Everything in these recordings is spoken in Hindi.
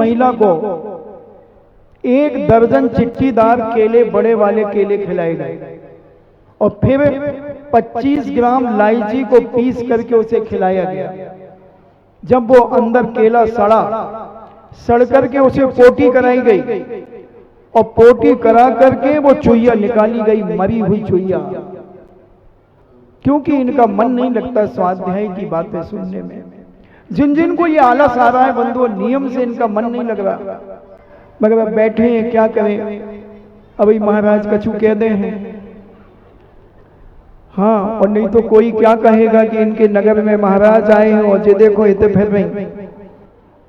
महिला को 1 दर्जन चिट्ठीदार केले, बड़े वाले केले खिलाए गए और फिर 25 ग्राम इलायची को पीस करके उसे खिलाया गया। जब वो अंदर केला सड़ करके उसे पोटी कराई गई और पोटी करा करके वो चुईया निकाली गई, मरी हुई चुईया, क्योंकि इनका मन नहीं लगता स्वाध्याय की बातें सुनने में। जिन जिन को ये आलस आ रहा है बंधुओं, नियम से इनका मन नहीं लग रहा, मगर अब बैठे हैं, क्या करें। अभी महाराज कछु कह दे हैं, हाँ, और नहीं तो कोई क्या कहेगा कि इनके नगर में महाराज आए हैं और जे देखो इतने फिर रही।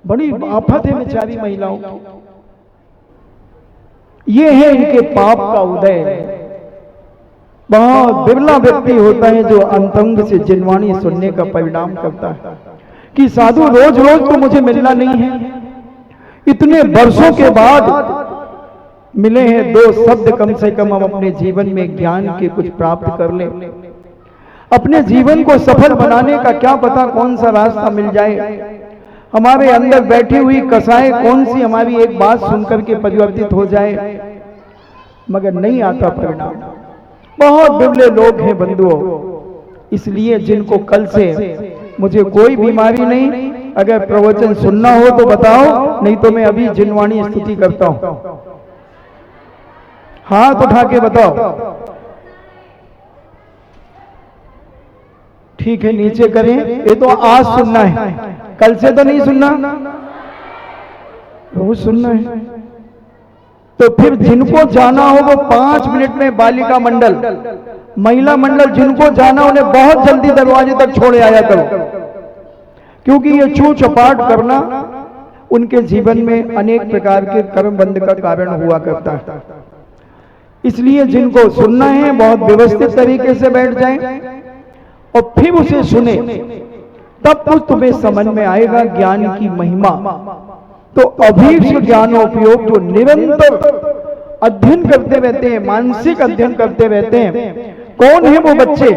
बड़ी आफत है बेचारी महिलाओं की। ये है इनके पाप का उदय। बहुत बिरला व्यक्ति होता है जो अंतरंग से जिनवाणी सुनने का परिणाम करता है कि साधु रोज रोज तो मुझे मिलना नहीं है, इतने वर्षों के बाद मिले हैं, 2 शब्द कम से कम हम अपने जीवन में ज्ञान के कुछ प्राप्त कर लें। अपने जीवन को सफल बनाने का क्या पता कौन सा रास्ता मिल जाए। हमारे अंदर बैठी हुई कसाई कौन सी हमारी एक बात सुनकर के परिवर्तित हो जाए, मगर नहीं आता परिणाम। बहुत बिरले लोग हैं बंधुओं। इसलिए जिनको कल से मुझे कोई बीमारी नहीं, अगर प्रवचन सुनना हो तो बताओ, नहीं तो मैं अभी जिनवाणी स्तुति करता हूं। हाथ उठा के बताओ। ठीक है, नीचे करें। ये तो आज सुनना है, कल से तो नहीं सुनना, रोज सुनना है। तो फिर जिनको जाना हो वो 5 मिनट में बालिका मंडल, महिला मंडल, जिनको जाना उन्हें बहुत जल्दी दरवाजे तक छोड़े आया करो, क्योंकि ये छू चपाट करना उनके जीवन में अनेक प्रकार के कर्म बंध का कारण हुआ करता है। इसलिए जिनको सुनना है बहुत व्यवस्थित तरीके से बैठ जाएं और फिर उसे सुने, तब कुछ तुम्हें समझ में आएगा ज्ञान की महिमा। तो अभीष्ट ज्ञानोपयोग जो निरंतर अध्ययन करते रहते हैं, मानसिक अध्ययन करते रहते हैं, कौन है वो बच्चे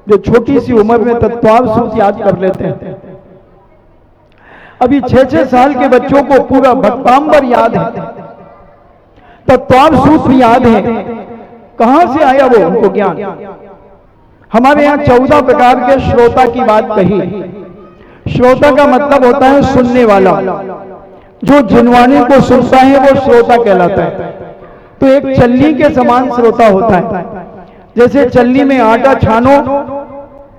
जो छोटी सी उम्र में तत्वावसूत याद कर लेते हैं। अभी 6-6 साल के बच्चों को पूरा भक्तांबर याद है, तत्वावसूत भी याद है। कहां से आया वो उनको ज्ञान। हमारे यहाँ 14 प्रकार के श्रोता की बात कही। श्रोता का मतलब होता है सुनने वाला, जो जिनवाणी को सुनता है वो श्रोता कहलाता है। तो एक चल्ली के समान श्रोता होता है। जैसे चल्ली में आटा छानो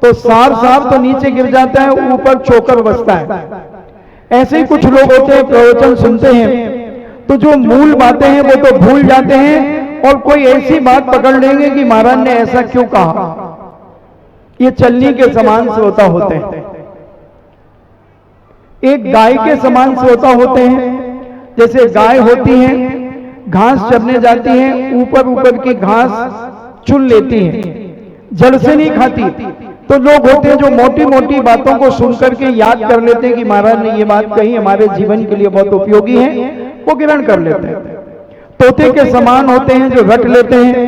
तो सार तो नीचे गिर जाता है, ऊपर चोकर बसता है। ऐसे ही कुछ लोग होते हैं, प्रवचन सुनते हैं तो जो मूल बातें हैं वो तो भूल जाते हैं और कोई ऐसी बात पकड़ लेंगे कि महाराज ने ऐसा क्यों कहा। ये चलनी के समान श्रोता होते हैं। एक गाय के समान श्रोता होते हैं। जैसे गाय होती है, घास चरने जाती है, ऊपर की घास चुन लेती है, जड़ से नहीं खाती। तो लोग होते हैं जो मोटी मोटी बातों को सुनकर के याद कर लेते हैं कि महाराज ने ये बात कही, हमारे जीवन के लिए बहुत उपयोगी है, वो ग्रहण कर लेते हैं। तोते के समान होते हैं जो रट लेते हैं।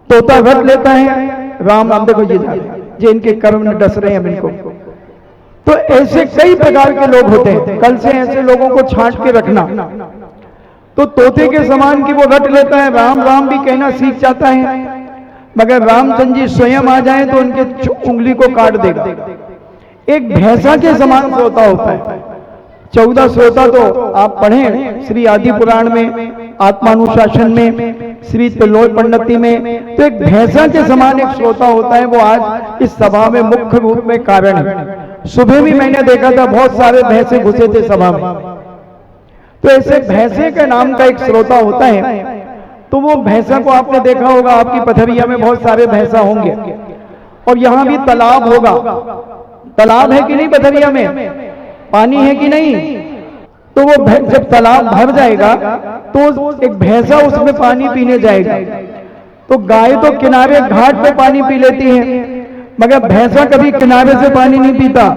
तोता रट लेता है, राम राम देखो ये इनके कर्म में डस रहे हैं इनको। तो ऐसे कई प्रकार के लोग होते हैं। कल से ऐसे लोगों को छांट के रखना। तो तोते के समान की वो रट लेता है, राम राम भी कहना सीख जाता है, मगर रामचंद्र जी स्वयं आ जाए तो उनके उंगली को काट देगा। एक भैंसा के समान श्रोता होता है। 14 श्रोता तो आप पढ़ें श्री आदि पुराण में, आत्मानुशासन में, श्री तिलोय पंडिती में। तो एक भैंसा के समान एक श्रोता होता है, वो आज इस सभा में मुख्य रूप में कारण है। सुबह भी मैंने देखा था बहुत सारे भैंसे घुसे थे सभा में। तो ऐसे भैंसे के नाम का एक श्रोता होता है। तो वो भैंसा को आपने देखा होगा, आपकी पथरिया में बहुत सारे भैंसा होंगे और यहाँ भी तालाब होगा। तालाब है कि नहीं पथरिया में, पानी है कि नहीं। तो वो जब तालाब भर जाएगा तो एक भैंसा उसमें पानी पीने जाएगा। तो गाय तो किनारे घाट पे पानी पी लेती है, मगर भैंसा कभी किनारे से पानी नहीं पीता।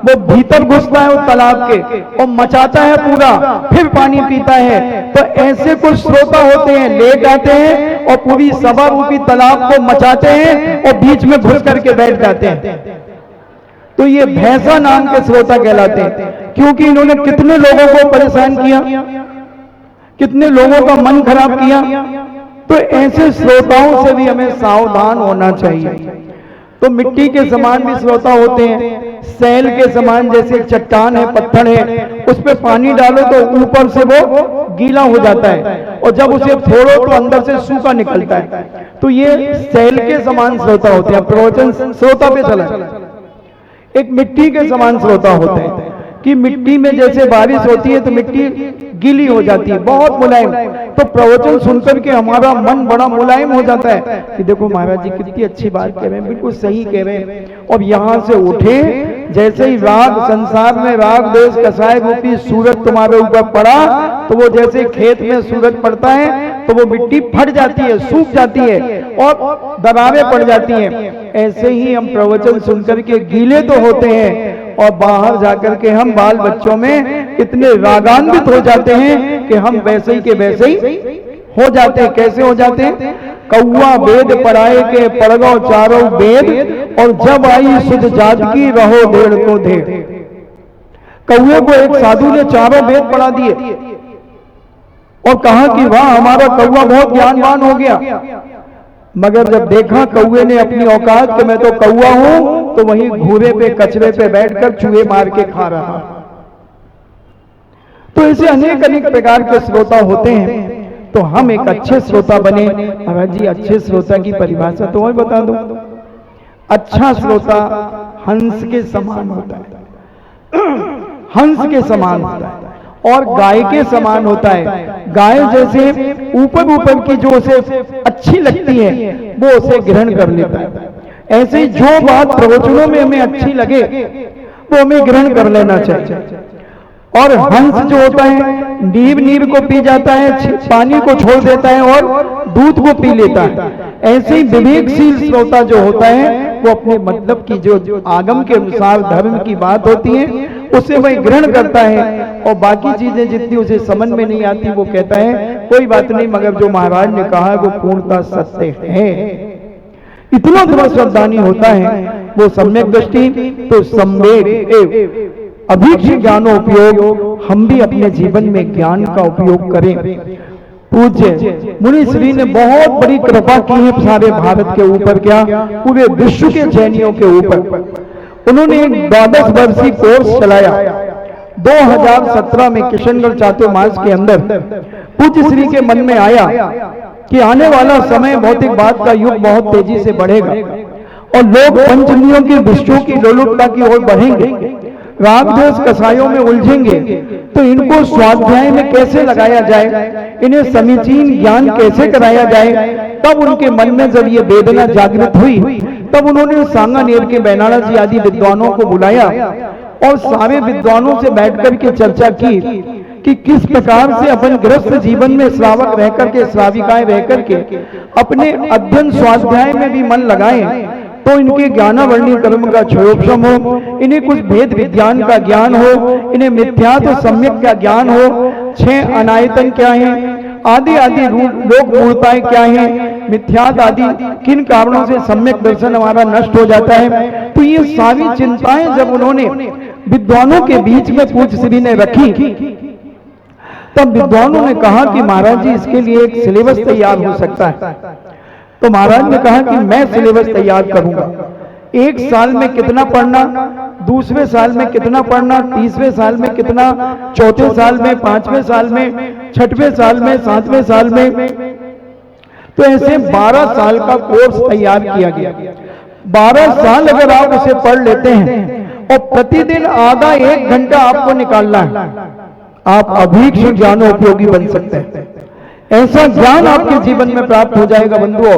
वो भीतर घुसता है उस तालाब के और मचाता है पूरा, फिर पानी पीता है। तो ऐसे कुछ श्रोता होते हैं, लेट आते हैं और पूरी सभा रूपी तालाब को मचाते हैं और बीच में घुस करके बैठ जाते हैं। तो ये भैंसा नाम के श्रोता कहलाते हैं, क्योंकि इन्होंने कितने लोगों को परेशान किया, कितने लोगों का मन खराब किया। तो ऐसे श्रोताओं से भी हमें सावधान होना चाहिए। तो मिट्टी के समान भी श्रोता होते हैं, सैल के समान, जैसे चट्टान है, पत्थर है, उस पर पानी डालो तो ऊपर से वो गीला हो जाता है, और जब उसे फोड़ो तो अंदर से सूखा निकलता है। तो ये सैल के समान श्रोता होते हैं। प्रवचन श्रोता पे चला, एक मिट्टी के समान श्रोता होते हैं कि मिट्टी में जैसे बारिश होती है तो मिट्टी गीली हो जाती है, बहुत मुलायम। तो प्रवचन सुनकर के हमारा मन बड़ा मुलायम हो जाता है कि देखो महाराज जी कितनी अच्छी बात कह रहे हैं, बिल्कुल सही कह रहे हैं। और यहाँ से उठे, जैसे ही राग, संसार में राग देश कसाय रूपी सूरज तुम्हारे ऊपर पड़ा, तो वो जैसे खेत में सूरज पड़ता है तो वो मिट्टी फट जाती है, सूख जाती है और दरारें पड़ जाती हैं। ऐसे ही हम प्रवचन सुनकर के गीले तो होते हैं और बाहर जाकर के हम बाल बच्चों में इतने रागान्वित हो जाते हैं कि हम वैसे ही के वैसे ही हो जाते हैं। कैसे हो जाते हैं? कौआ वेद पढ़ाए के पढ़ गो चारों वेद, और जब आई सुध जात की रहो ढेड़ को ढेड़। कौए को एक साधु ने चारों वेद पढ़ा दिए और कहा कि वाह हमारा कौआ बहुत ज्ञानवान हो गया। मगर जब देखा कौए ने अपनी औकात कि मैं तो कौआ हूं, तो वहीं घूरे पे कचरे पे बैठकर चूहे मार के खा रहा। तो ऐसे अनेक अनेक प्रकार के श्रोता होते हैं। तो हम एक अच्छे श्रोता बने। महाराज जी अच्छे श्रोता की परिभाषा तो और बता दो। अच्छा श्रोता हंस के समान होता है, हंस के समान होता है और गाय के समान होता है। गाय जैसे ऊपर ऊपर की जो उसे अच्छी लगती है वो उसे ग्रहण कर लेता है, ऐसे ही जो बात प्रवचनों में हमें अच्छी लगे वो हमें ग्रहण कर लेना चाहिए। और हंस जो होता है नीब नीब को पी जाता है, पानी को छोड़ देता है और दूध को पी लेता है। ऐसे ही विवेकशील श्रोता जो होता है वो अपने मतलब की जो आगम के अनुसार धर्म की बात होती है उसे वही ग्रहण करता है, और बाकी चीजें जितनी उसे समझ में नहीं आती वो कहता है कोई बात नहीं, मगर जो महाराज ने कहा है वो पूर्णतः सत्य है। इतना बड़ा श्रद्धानी होता है वो सम्यक दृष्टि। तो संवेद अभीक्ष ज्ञानोपयोग, हम भी अपने जीवन में ज्ञान का उपयोग करें। पूज्य मुनि श्री ने बहुत बड़ी कृपा की है सारे भारत के ऊपर, क्या पूरे विश्व के जैनियों के ऊपर। उन्होंने एक 12 वर्षीय कोर्स चलाया 2017 में किशनगढ़ चातुर्मास के अंदर। पूज्य श्री के मन में आया कि आने वाला समय भौतिकवाद का युग बहुत तेजी से बढ़ेगा और लोग पंचइंद्रियों के विषयों की लोलुपता की ओर बढ़ेंगे, रागद्वेष कसायों में उलझेंगे। तो इनको स्वाध्याय में कैसे लगाया जाए, इन्हें समीचीन ज्ञान कैसे कराया जाए। तब उनके मन में जब ये वेदना जागृत हुई तब उन्होंने सांगानेर के बैनाला जी आदि विद्वानों को बुलाया और सारे विद्वानों से बैठकर के चर्चा की कि किस प्रकार से अपन गृहस्थ जीवन में श्रावक रह करके, श्राविकाएं रह करके अपने अध्ययन स्वाध्याय में भी मन लगाएं तो इनके ज्ञानावर्णी कर्म का क्षयोपशम हो, इन्हें कुछ भेद विज्ञान का ज्ञान हो, इन्हें मिथ्यात्व सम्यक का ज्ञान हो, 6 अनायतन क्या है, आदि आदि लोक मूलताएं क्या है, मिथ्यात आदि किन कारणों से सम्यक दर्शन हमारा नष्ट हो जाता है। तो ये सारी चिंताएं जब उन्होंने विद्वानों के बीच में पूज्य श्री ने रखी तब विद्वानों ने कहा कि महाराज जी इसके लिए एक सिलेबस तैयार हो सकता है। तो महाराज ने कहा कि मैं सिलेबस तैयार करूंगा, 1 साल में कितना पढ़ना, दूसरे साल में कितना पढ़ना, तीसरे साल में कितना, चौथे साल में, 5वें साल में, 6वें साल में, 7वें साल में। तो ऐसे 12 साल का कोर्स तैयार किया गया। 12 साल अगर आप उसे पढ़ लेते हैं और प्रतिदिन आधा 1 घंटा आपको निकालना है, आप अभीक्ष ज्ञानोपयोगी बन सकते हैं। ऐसा ज्ञान आपके जीवन में प्राप्त हो जाएगा। बंधुओं,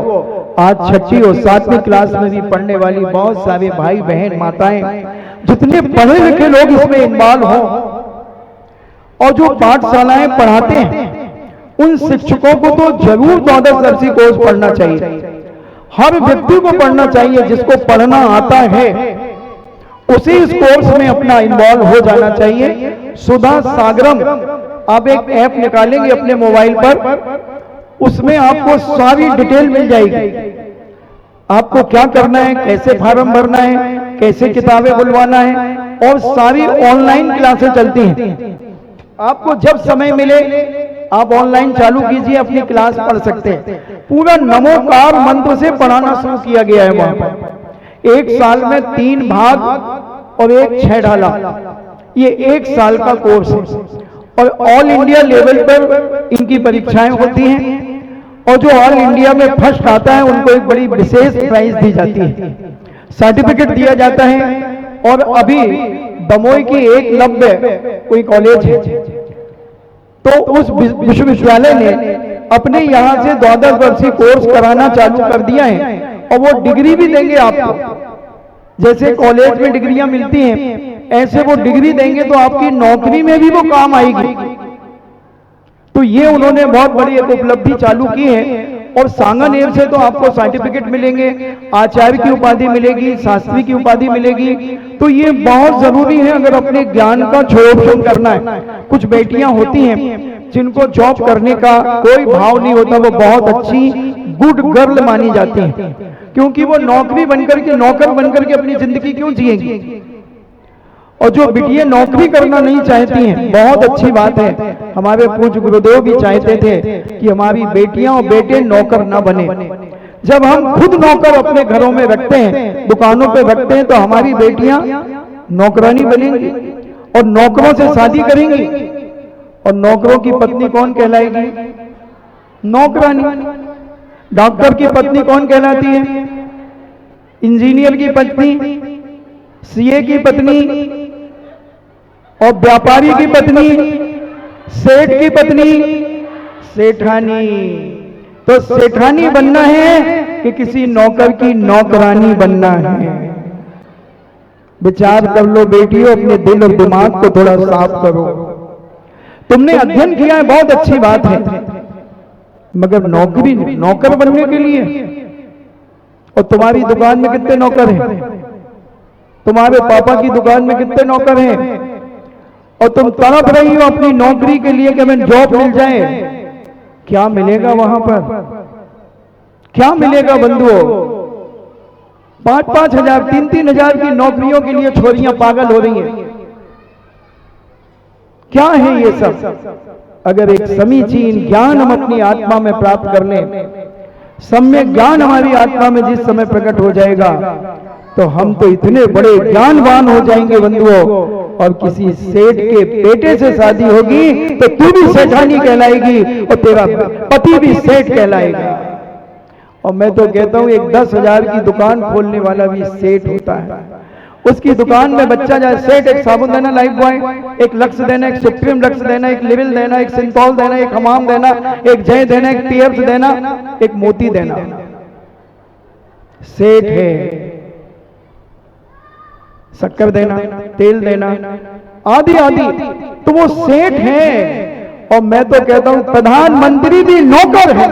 आज 6वीं और 7वीं क्लास में भी पढ़ने वाली बहुत सारे भाई बहन माताएं, जितने पढ़े लिखे लोग इसमें इन्वॉल्व हो और जो पाठशालाएं पढ़ाते हैं उन शिक्षकों को तो जरूर 12 वर्षीय कोर्स पढ़ना चाहिए। हर व्यक्ति को पढ़ना चाहिए, जिसको पढ़ना आता है उसे इस कोर्स में अपना इन्वॉल्व हो जाना चाहिए। सुधा सागरम, आप एक ऐप निकालेंगे अपने मोबाइल पर, उसमें आपको सारी डिटेल मिल जाएगी। आपको क्या करना है, कैसे फॉर्म भरना है, कैसे किताबें बुलवाना है, और सारी ऑनलाइन क्लासें चलती हैं। आपको जब समय मिले आप ऑनलाइन चालू कीजिए, अपनी क्लास पढ़ सकते हैं। पूरा नमोकार मंत्र से पढ़ाना शुरू किया गया है वहां पर। एक साल में 3 भाग और एक 6 ढाला, ये 1 साल का कोर्स है, और ऑल इंडिया लेवल पर इनकी परीक्षाएं होती हैं, और जो ऑल इंडिया में फर्स्ट आता है उनको एक बड़ी विशेष प्राइज दी जाती है, सर्टिफिकेट दिया जाता है। और अभी दमोई की एकलव्य कोई कॉलेज है, तो उस विश्वविद्यालय ने अपने यहाँ से 12 वर्षीय कोर्स कराना चालू कर दिया है, और वो डिग्री भी देंगे आपको। जैसे कॉलेज में डिग्रियां मिलती हैं, ऐसे वो डिग्री देंगे तो आपकी नौकरी में भी वो काम आएगी। तो ये उन्होंने बहुत बड़ी एक उपलब्धि चालू की है। और सांगानेर से तो आपको सर्टिफिकेट मिलेंगे, आचार्य की उपाधि मिलेगी, शास्त्री की उपाधि मिलेगी। तो ये बहुत जरूरी है अगर अपने ज्ञान का शोषण करना है। कुछ बेटियां होती हैं जिनको जॉब करने का कोई भाव नहीं होता, वो बहुत अच्छी गुड गर्ल मानी जाती हैं, क्योंकि वो नौकरी बनकर के, नौकर बनकर के अपनी जिंदगी क्यों जिएंगी। और जो बिटियां नौकरी करना नहीं चाहती हैं, बहुत अच्छी बात है, हमारे पूज्य गुरुदेव भी चाहते थे कि हमारी बेटियां और बेटे नौकर ना बने। जब हम खुद नौकर अपने घरों में रखते हैं, दुकानों पे रखते हैं, तो हमारी बेटियां नौकरानी बनेंगी और नौकरों से शादी करेंगी। और नौकरों की पत्नी कौन कहलाएगी? नौकरानी। डॉक्टर की पत्नी कौन कहलाती है? इंजीनियर की पत्नी, सीए की पत्नी, और व्यापारी की पत्नी, सेठ की पत्नी, सेठानी। तो सेठानी बनना है कि किसी नौकर की नौकरानी बनना है? विचार कर लो बेटियों, अपने दिल और दिमाग को थोड़ा साफ करो। तुमने अध्ययन किया है, बहुत अच्छी बात है, मगर नौकरी, नौकर बनने के लिए। और तुम्हारी दुकान में कितने नौकर हैं? तुम्हारे पापा की दुकान में कितने नौकर हैं? और तुम तड़प रही हो अपनी नौकरी के लिए कि हमें जॉब मिल जाए। क्या मिलेगा वहां पर? क्या मिलेगा बंधुओं? 5-5 हजार, 3-3 हजार की नौकरियों के लिए छोरियां पागल हो रही हैं। क्या है ये सब? अगर एक समीचीन ज्ञान हम अपनी आत्मा में प्राप्त कर लें, सम्यक ज्ञान हमारी आत्मा में जिस समय प्रकट हो जाएगा, तो हम तो इतने बड़े ज्ञानवान हो जाएंगे बंधुओं। और किसी सेठ के बेटे से शादी होगी तो तू भी सेठानी कहलाएगी और तेरा पति भी सेठ कहलाएगा। और मैं तो कहता हूं एक 10,000 की दुकान खोलने वाला भी सेठ होता है। उसकी दुकान में बच्चा जाए, सेठ एक साबुन देना, लाइफ बॉय, एक लक्स देना, एक सुप्रीम लक्स देना, एक लिविल देना, एक सिंथॉल देना, एक हमाम देना, एक जय देना, एक टीएफ देना, एक मोती देना। सेठ है। शक्कर देना, तेल देना, आदि आदि, तो वो सेठ है। और मैं तो कहता हूं प्रधानमंत्री भी नौकर है।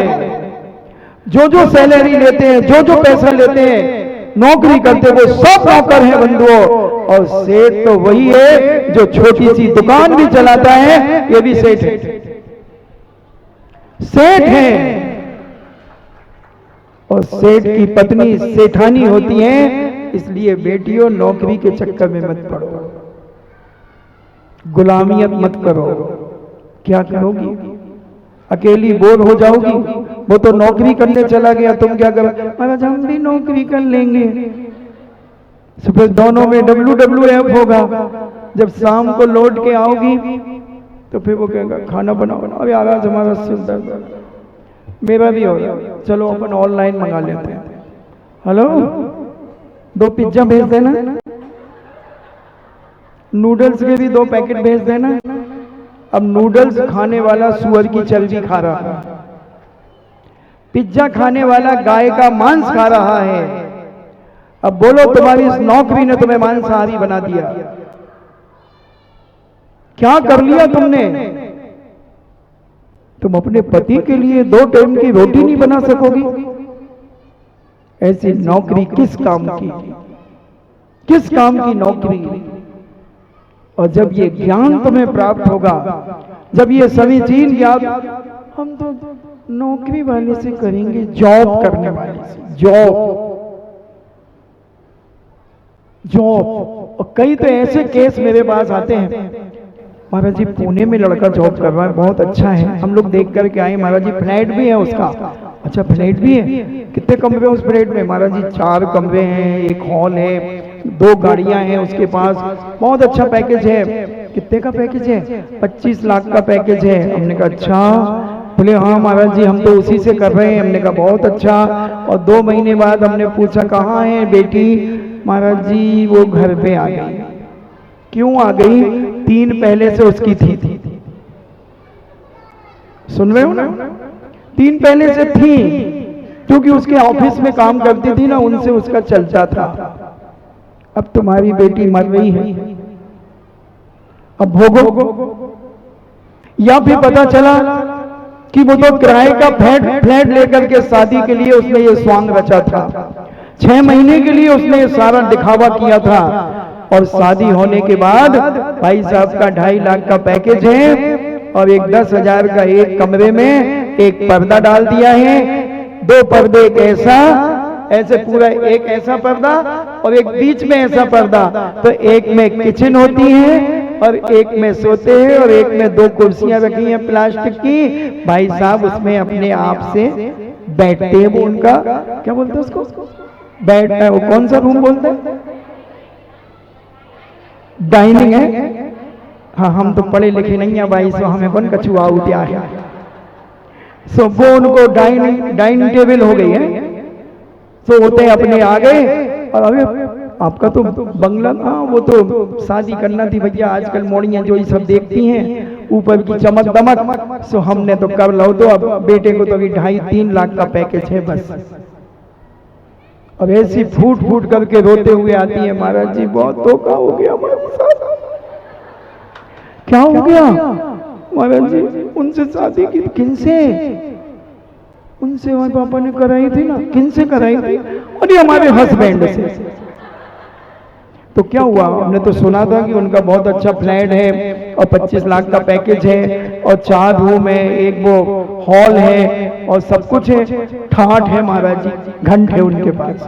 जो सैलरी लेते हैं, जो पैसा लेते हैं, नौकरी करते, वो सब नौकर हैं बंधुओं। और सेठ तो वही है जो छोटी सी दुकान भी चलाता है, ये भी सेठ है। सेठ है। और सेठ की पत्नी सेठानी होती है। इसलिए बेटियों, नौकरी के चक्कर में मत पड़ो, गुलामियत मत करो। क्या करोगी? अकेली बोर हो जाओगी। वो तो नौकरी करने चला गया, तुम क्या करो? महाराज हम भी नौकरी कर लेंगे। फिर दोनों में WWF होगा। जब शाम को लौट के आओगी तो फिर वो कहेगा खाना बनाओ। अरे आवाज हमारा सिर दर्द, मेरा भी हो रहा, चलो अपन ऑनलाइन मंगा लेते हैं। हेलो, 2 पिज्जा भेज देना, नूडल्स के भी 2 पैकेट भेज देना। अब नूडल्स खाने वाला सुअर की चर्बी खा रहा है, पिज्जा खाने वाला गाय का मांस खा रहा है। अब बोलो तुम्हारी इस नौकरी ने तुम्हें मांसाहारी बना दिया। क्या कर लिया तुमने? तुम अपने पति के लिए 2 टाइम की रोटी नहीं बना सकोगी। ऐसी नौकरी किस काम की? किस काम की नौकरी? और जब ये ज्ञान तुम्हें प्राप्त होगा, जब ये समीचीन ज्ञान, हम तो नौकरी वाले से करेंगे, जॉब करने वाले से। Job job. और कई तो ऐसे केस मेरे पास आते हैं, महाराज जी पुणे में लड़का जॉब कर रहा है, बहुत अच्छा है, हम लोग देख करके आए, महाराज जी फ्लैट भी है उसका। अच्छा फ्लैट भी है, कितने कमरे हैं उस फ्लैट में? महाराज जी 4 कमरे हैं, एक हॉल है, 2 गाड़ियां हैं उसके पास, बहुत अच्छा पैकेज है। कितने का पैकेज है? 25 लाख का पैकेज है। हमने कहा अच्छा? बोले हाँ महाराज जी हम तो उसी से कर रहे हैं। हमने कहा बहुत अच्छा। और 2 महीने बाद हमने पूछा कहाँ है बेटी? महाराज जी वो घर पे आ गई। क्यों आ गई? 3 पहले से उसकी थी। सुन रहे हो ना? 3 पहले से थी, क्योंकि उसके ऑफिस में काम करती थी ना, उनसे उसका चलता था। अब तुम्हारी बेटी मर रही है, अब भोगो। या फिर पता चला कि वो तो किराए का फ्लैट लेकर के शादी के लिए उसने ये स्वांग रचा था, 6 महीने के लिए उसने ये सारा दिखावा किया था, और शादी होने के बाद भाई साहब का 2.5 लाख का पैकेज है, और एक 10,000 का एक कमरे में एक पर्दा डाल दिया है, 2 पर्दे, एक ऐसे पूरा एक ऐसा पर्दा और एक बीच में ऐसा पर्दा। तो एक में किचन होती है और एक में सोते हैं, और एक में 2 कुर्सियां रखी हैं प्लास्टिक की। भाई साहब उसमें अपने आप से बैठते हैं। वो उनका क्या बोलते हैं उसको? बैठता है वो, कौन सा रूम बोलते हैं? डाइनिंग है। हाँ हम तो पढ़े लिखे नहीं है भाई, सो हमें कौन कछुआ उठा है। सो वो उनको डाइनिंग टेबल हो गई है। सो होते अपने आ गए, और अभी आपका तो बंगला, हाँ वो तो शादी करना थी भैया, आजकल मोड़ियां जो ये सब देखती हैं ऊपर की चमक दमक, सो हमने तो कर लो। तो अब बेटे को तो अभी 2.5-3 लाख का पैकेज है बस। अब ऐसी फूट करके रोते हुए आती है, महाराज जी बहुत धोखा हो गया हमारे साथ। क्या हो गया? महाराज जी उनसे शादी की। किनसे? उनसे हमारे पापा ने कराई थी ना। किनसे कराई थी? अरे हमारे हस्बैंड से। तो क्या हुआ? हमने तो सुना था कि उनका बहुत अच्छा फ्लैट है और 25 लाख का पैकेज है और 4 रूम है, एक वो हॉल है और सब कुछ है, ठाठ है महाराज जी, घंट है उनके पास।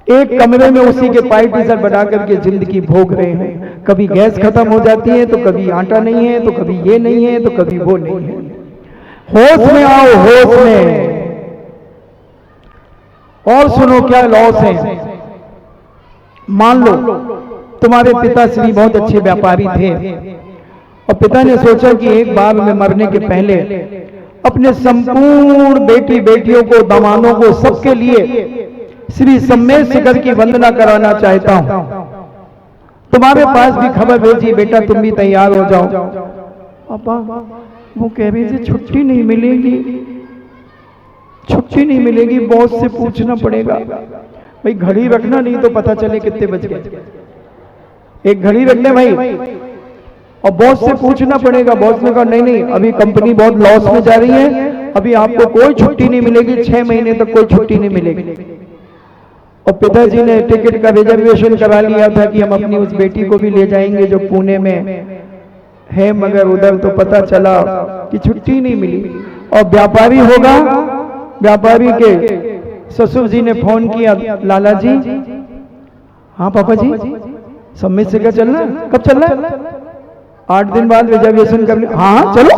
एक कमरे में उसी के पार्टीशन बना करके जिंदगी भोग रहे हैं। कभी गैस खत्म हो जाती है, तो कभी आटा नहीं है, तो कभी ये नहीं है, तो कभी वो नहीं है। होश में आओ, होश में। और सुनो क्या लॉस है। मान लो तुम्हारे पिताश्री बहुत अच्छे व्यापारी थे, और पिता ने सोचा कि एक बार में मरने के पहले अपने संपूर्ण बेटी बेटियों को, दामानों को, सबके लिए श्री सम्मेद शिखर की वंदना कराना चाहता हूं। तुम्हारे पास भी खबर भेजी, बेटा तुम भी तैयार हो जाओ। पापा वो कह रही थी छुट्टी नहीं मिलेगी, छुट्टी नहीं मिलेगी, बॉस से पूछना पड़ेगा। भाई घड़ी रखना, नहीं तो पता चले कितने बज गए। एक घड़ी रखने भाई, और बॉस से पूछना पड़ेगा। बॉस ने कहा नहीं अभी कंपनी बहुत लॉस में जा रही है, अभी आपको कोई छुट्टी नहीं मिलेगी, 6 महीने तक कोई छुट्टी नहीं मिलेगी। और पिताजी ने टिकट का रिजर्वेशन करा लिया था कि हम अपनी उस बेटी को भी ले जाएंगे जो पुणे में है, मगर उधर तो पता चला कि छुट्टी नहीं मिली। और व्यापारी होगा, व्यापारी के ससुर जी ने फोन किया, लाला जी। हाँ पापा जी, सम्मेद से क्या चलना? कब चलना? 8 दिन बाद रिजर्वेशन कर। हाँ चलो।